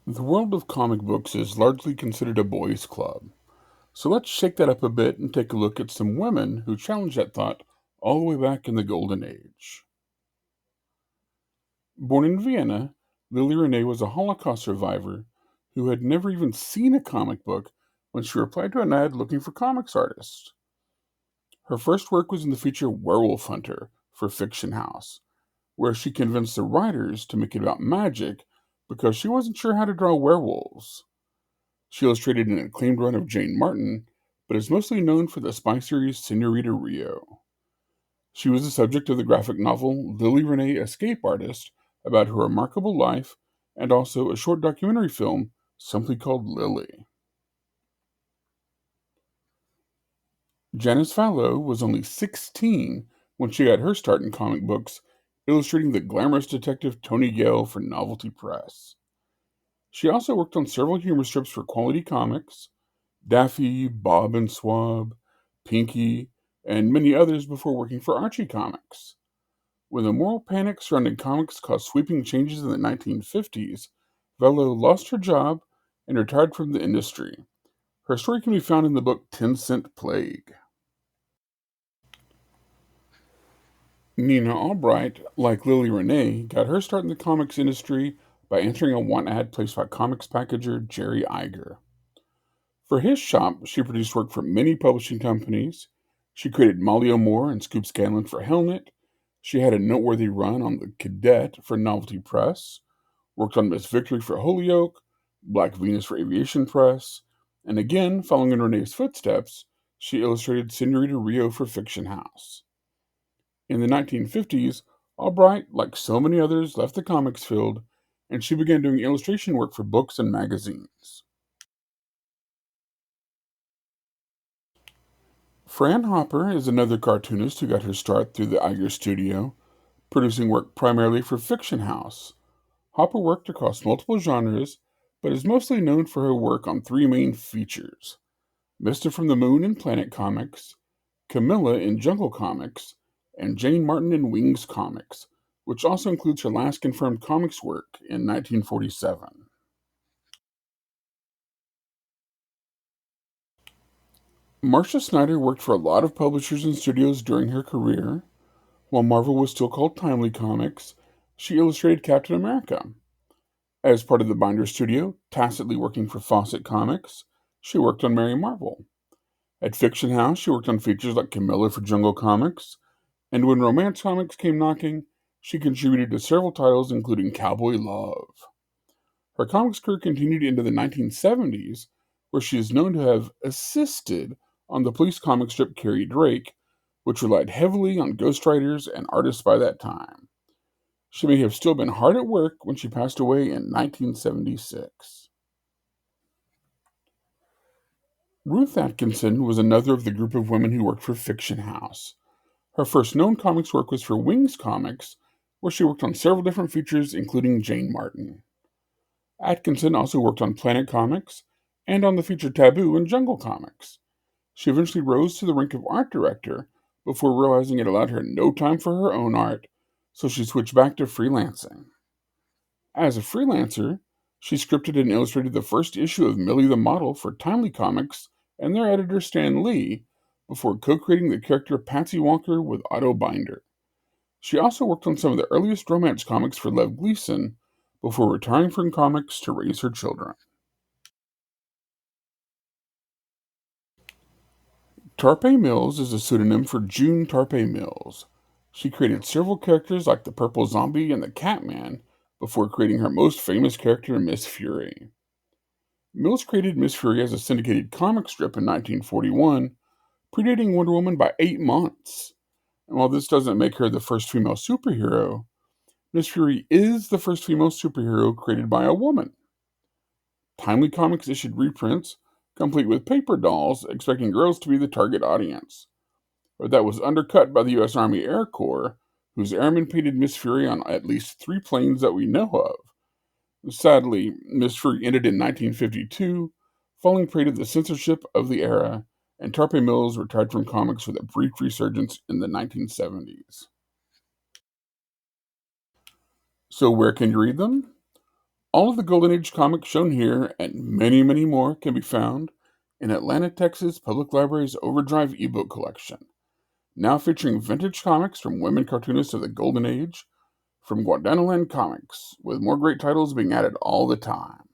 The world of comic books is largely considered a boys' club, so let's shake that up a bit and take a look at some women who challenged that thought all the way back in the Golden Age. Born in Vienna, Lily Renée was a Holocaust survivor who had never even seen a comic book when she replied to an ad looking for comics artists. Her first work was in the feature Werewolf Hunter for Fiction House, where she convinced the writers to make it about magic because she wasn't sure how to draw werewolves. She illustrated an acclaimed run of Jane Martin, but is mostly known for the spy series Senorita Rio. She was the subject of the graphic novel Lily Renée Escape Artist about her remarkable life, and also a short documentary film simply called Lily. Janice Valleau was only 16 when she got her start in comic books, illustrating the glamorous detective Tony Gale for Novelty Press. She also worked on several humor strips for Quality Comics, Daffy, Bob and Swab, Pinky, and many others before working for Archie Comics. When the moral panic surrounding comics caused sweeping changes in the 1950s, Vallow lost her job and retired from the industry. Her story can be found in the book 10 Cent Plague. Nina Albright, like Lily Renee, got her start in the comics industry by answering a want ad placed by comics packager Jerry Iger. For his shop, she produced work for many publishing companies. She created Molly O'More and Scoop Scanlon for Hellnet. She had a noteworthy run on The Cadet for Novelty Press, worked on Miss Victory for Holyoke, Black Venus for Aviation Press, and again, following in Renee's footsteps, she illustrated Senorita Rio for Fiction House. In the 1950s, Albright, like so many others, left the comics field, and she began doing illustration work for books and magazines. Fran Hopper is another cartoonist who got her start through the Iger studio, producing work primarily for Fiction House. Hopper worked across multiple genres, but is mostly known for her work on three main features: Mister from the Moon in Planet Comics, Camilla in Jungle Comics, and Jane Martin in Wings Comics, which also includes her last confirmed comics work in 1947. Marcia Snyder worked for a lot of publishers and studios during her career. While Marvel was still called Timely Comics, she illustrated Captain America. As part of the Binder Studio, tacitly working for Fawcett Comics, she worked on Mary Marvel. At Fiction House, she worked on features like Camilla for Jungle Comics, and when Romance Comics came knocking, she contributed to several titles including Cowboy Love. Her comics career continued into the 1970s, where she is known to have assisted on the police comic strip Carrie Drake, which relied heavily on ghostwriters and artists by that time. She may have still been hard at work when she passed away in 1976. Ruth Atkinson was another of the group of women who worked for Fiction House. Her first known comics work was for Wings Comics, where she worked on several different features, including Jane Martin. Atkinson also worked on Planet Comics and on the feature Taboo and Jungle Comics. She eventually rose to the rank of art director before realizing it allowed her no time for her own art, so she switched back to freelancing. As a freelancer, she scripted and illustrated the first issue of Millie the Model for Timely Comics and their editor Stan Lee before co-creating the character Patsy Walker with Otto Binder. She also worked on some of the earliest romance comics for Lev Gleason before retiring from comics to raise her children. Tarpé Mills is a pseudonym for June Tarpé Mills. She created several characters like the Purple Zombie and the Catman before creating her most famous character, Miss Fury. Mills created Miss Fury as a syndicated comic strip in 1941, predating Wonder Woman by 8 months. And while this doesn't make her the first female superhero, Miss Fury is the first female superhero created by a woman. Timely Comics issued reprints, complete with paper dolls, expecting girls to be the target audience. But that was undercut by the U.S. Army Air Corps, whose airmen painted Miss Fury on at least 3 planes that we know of. Sadly, Miss Fury ended in 1952, falling prey to the censorship of the era, and Tarpé Mills retired from comics with a brief resurgence in the 1970s. So, where can you read them? All of the Golden Age comics shown here and many, many more can be found in Atlanta, Texas Public Library's Overdrive ebook collection, now featuring vintage comics from women cartoonists of the Golden Age from Guadalajara Comics, with more great titles being added all the time.